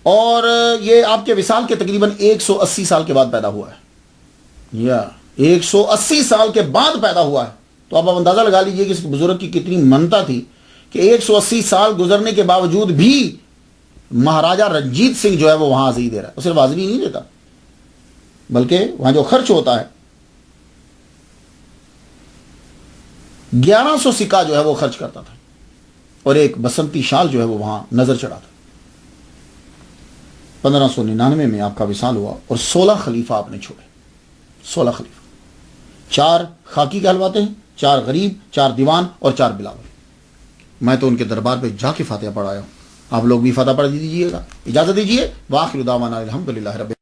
اور یہ آپ کے وصال کے تقریباً 180 سال کے بعد پیدا ہوا ہے. 180 سال کے بعد پیدا ہوا ہے. تو آپ اندازہ لگا لیجئے کہ اس بزرگ کی کتنی منتا تھی کہ 180 سال گزرنے کے باوجود بھی مہاراجہ رنجیت سنگھ جو ہے وہ وہاں حاضری دے رہا ہے. وہ صرف حاضری نہیں دیتا بلکہ وہاں جو خرچ ہوتا ہے 1100 سکہ جو ہے وہ خرچ کرتا تھا، اور ایک بسنتی شال جو ہے وہ وہاں نظر چڑھا تھا. 1599 میں آپ کا وصال ہوا اور 16 خلیفہ آپ نے چھوڑے. 16 خلیفہ، 4 خاکی کہلواتے ہیں، 4 غریب، 4 دیوان اور 4 بلاول. میں تو ان کے دربار پہ جا کے فاتحہ پڑھایا ہوں، آپ لوگ بھی فاتحہ پڑھ دیجیے گا. اجازت دیجیے، وآخر دعوانا الحمدللہ رب